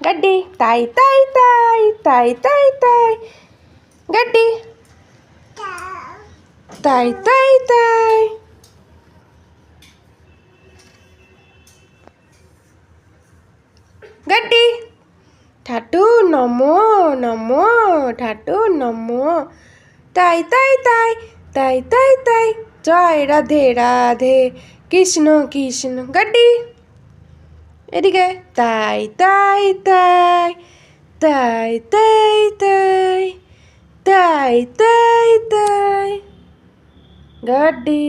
ಗಡ್ಡಿ ತಾಯಿ ತಾಯಿ ತಾಯಿ ತಾಯಿ ತಾಯಿ ತಾಯಿ ಗಡ್ಡಿ ತಾಯಿ ತಾಯಿ ತಾಯಿ ಗಡ್ಡಿ ঠাটু নমো নমো ঠাটু নমো তাই তাই তাই তাই তাই তাই জয় রাধে রাধে কৃষ্ণ কৃষ্ণ গড্ডি এদিকে তাই তাই তাই তাই তাই তাই তাই তাই তাই গড্ডি